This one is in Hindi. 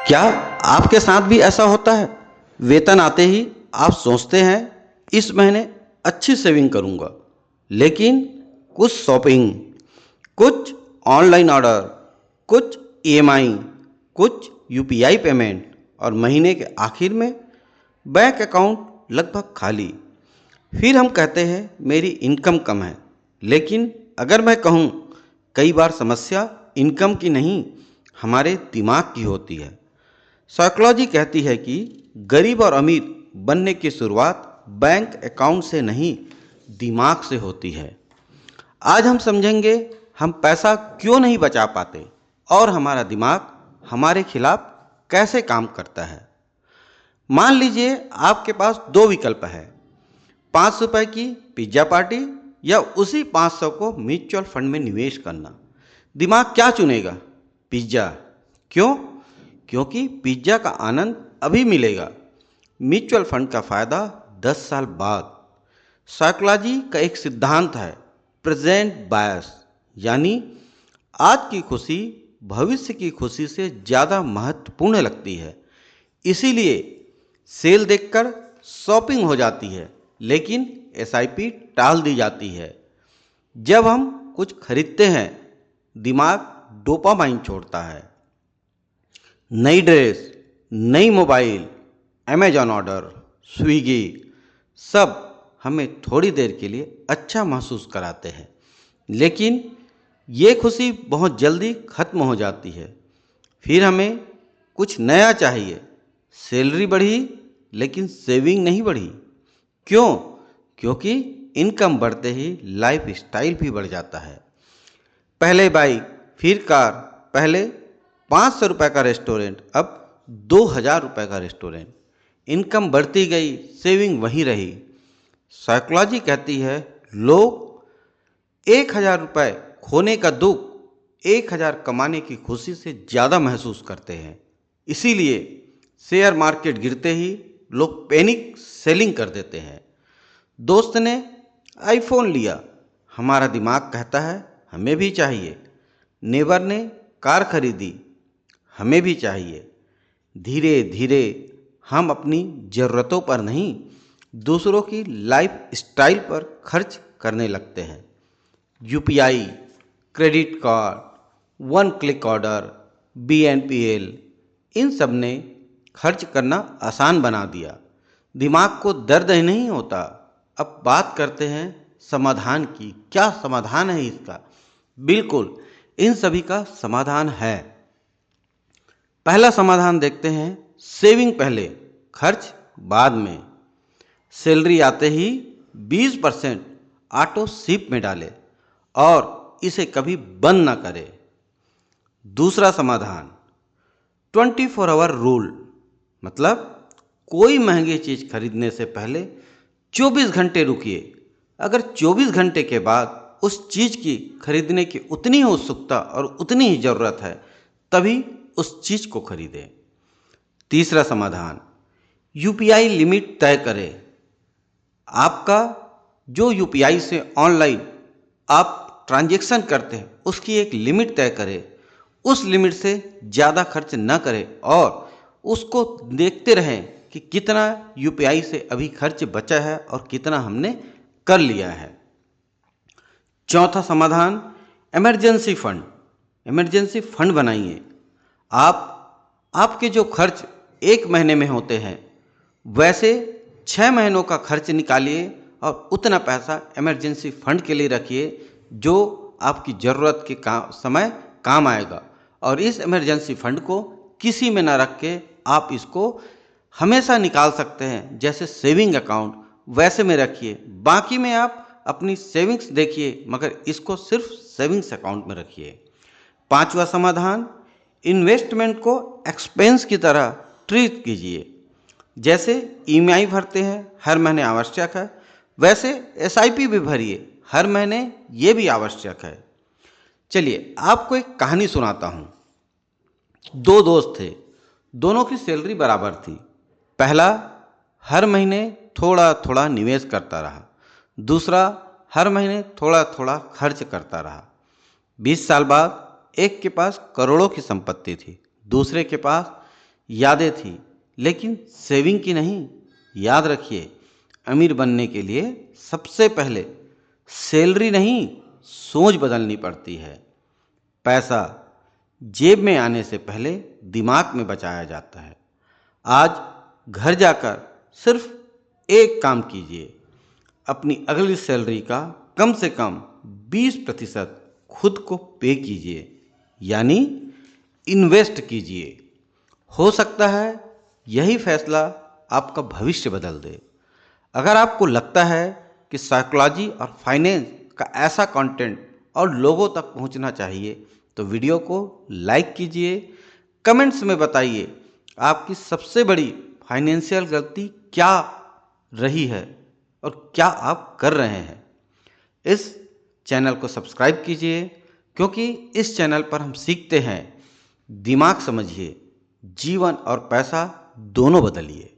क्या आपके साथ भी ऐसा होता है? वेतन आते ही आप सोचते हैं इस महीने अच्छी सेविंग करूंगा, लेकिन कुछ शॉपिंग, कुछ ऑनलाइन ऑर्डर, कुछ ईएमआई, कुछ यूपीआई पेमेंट और महीने के आखिर में बैंक अकाउंट लगभग खाली। फिर हम कहते हैं मेरी इनकम कम है, लेकिन अगर मैं कहूँ कई बार समस्या इनकम की नहीं, हमारे दिमाग की होती है। साइकोलॉजी कहती है कि गरीब और अमीर बनने की शुरुआत बैंक अकाउंट से नहीं, दिमाग से होती है। आज हम समझेंगे हम पैसा क्यों नहीं बचा पाते और हमारा दिमाग हमारे खिलाफ कैसे काम करता है। मान लीजिए आपके पास दो विकल्प है, 500 रुपये की पिज्ज़ा पार्टी या उसी 500 को म्यूचुअल फंड में निवेश करना। दिमाग क्या चुनेगा? पिज्ज़ा। क्यों? क्योंकि पिज्ज़ा का आनंद अभी मिलेगा, म्यूचुअल फंड का फायदा 10 साल बाद। साइकोलॉजी का एक सिद्धांत है प्रेजेंट बायस, यानी आज की खुशी भविष्य की खुशी से ज़्यादा महत्वपूर्ण लगती है। इसीलिए सेल देखकर शॉपिंग हो जाती है, लेकिन एसआईपी टाल दी जाती है। जब हम कुछ खरीदते हैं, दिमाग डोपामाइन छोड़ता है। नई ड्रेस, नई मोबाइल, अमेजॉन ऑर्डर, स्विगी, सब हमें थोड़ी देर के लिए अच्छा महसूस कराते हैं, लेकिन ये खुशी बहुत जल्दी खत्म हो जाती है। फिर हमें कुछ नया चाहिए। सैलरी बढ़ी, लेकिन सेविंग नहीं बढ़ी। क्यों? क्योंकि इनकम बढ़ते ही लाइफ स्टाइल भी बढ़ जाता है। पहले बाइक, फिर कार, पहले 500 रुपये का रेस्टोरेंट, अब 2000 रुपये का रेस्टोरेंट। इनकम बढ़ती गई, सेविंग वहीं रही। साइकोलॉजी कहती है लोग 1000 रुपये खोने का दुख 1000 कमाने की खुशी से ज़्यादा महसूस करते हैं। इसीलिए शेयर मार्केट गिरते ही लोग पैनिक सेलिंग कर देते हैं। दोस्त ने आईफोन लिया, हमारा दिमाग कहता है हमें भी चाहिए। नेबर ने कार खरीदी, हमें भी चाहिए। धीरे धीरे हम अपनी ज़रूरतों पर नहीं, दूसरों की लाइफ स्टाइल पर खर्च करने लगते हैं। UPI, credit card, one click order, BNPL, इन सब ने खर्च करना आसान बना दिया। दिमाग को दर्द ही नहीं होता। अब बात करते हैं समाधान की। क्या समाधान है इसका? बिल्कुल, इन सभी का समाधान है। पहला समाधान देखते हैं, सेविंग पहले, खर्च बाद में। सैलरी आते ही 20% ऑटो सिप में डाले और इसे कभी बंद ना करे। दूसरा समाधान 24 आवर रूल, मतलब कोई महंगी चीज़ खरीदने से पहले 24 घंटे रुकिए। अगर 24 घंटे के बाद उस चीज़ की खरीदने की उतनी ही उत्सुकता और उतनी ही ज़रूरत है, तभी उस चीज़ को खरीदें। तीसरा समाधान, यूपीआई लिमिट तय करें। आपका जो यूपीआई से ऑनलाइन आप ट्रांजैक्शन करते हैं, उसकी एक लिमिट तय करें। उस लिमिट से ज़्यादा खर्च न करें और उसको देखते रहें कि कितना यूपीआई से अभी खर्च बचा है और कितना हमने कर लिया है। चौथा समाधान, इमरजेंसी फंड। इमरजेंसी फंड बनाइए। आपके जो खर्च 1 महीने में होते हैं, वैसे 6 महीनों का खर्च निकालिए और उतना पैसा इमरजेंसी फंड के लिए रखिए जो आपकी ज़रूरत के समय काम आएगा। और इस इमरजेंसी फंड को किसी में ना रख के आप इसको हमेशा निकाल सकते हैं। जैसे सेविंग अकाउंट, वैसे में रखिए। बाकी में आप अपनी सेविंग्स देखिए, मगर इसको सिर्फ सेविंग्स अकाउंट में रखिए। पांचवा समाधान, इन्वेस्टमेंट को एक्सपेंस की तरह ट्रीट कीजिए। जैसे ईएमआई भरते हैं, हर महीने आवश्यक है, वैसे एसआईपी भी भरिए, हर महीने ये भी आवश्यक है। चलिए आपको एक कहानी सुनाता हूँ। दो दोस्त थे, दोनों की सैलरी बराबर थी। पहला हर महीने थोड़ा थोड़ा निवेश करता रहा, दूसरा हर महीने थोड़ा थोड़ा खर्च करता रहा। 20 साल बाद एक के पास करोड़ों की संपत्ति थी, दूसरे के पास यादें थी, लेकिन सेविंग की नहीं। याद रखिए, अमीर बनने के लिए सबसे पहले सैलरी नहीं, सोच बदलनी पड़ती है। पैसा जेब में आने से पहले दिमाग में बचाया जाता है। आज घर जाकर सिर्फ एक काम कीजिए, अपनी अगली सैलरी का कम से कम 20% खुद को पे कीजिए, यानी इन्वेस्ट कीजिए। हो सकता है यही फैसला आपका भविष्य बदल दे। अगर आपको लगता है कि साइकोलॉजी और फाइनेंस का ऐसा कंटेंट और लोगों तक पहुंचना चाहिए, तो वीडियो को लाइक कीजिए। कमेंट्स में बताइए आपकी सबसे बड़ी फाइनेंशियल गलती क्या रही है और क्या आप कर रहे हैं। इस चैनल को सब्सक्राइब कीजिए, क्योंकि इस चैनल पर हम सीखते हैं। दिमाग समझिए, जीवन और पैसा दोनों बदलिए।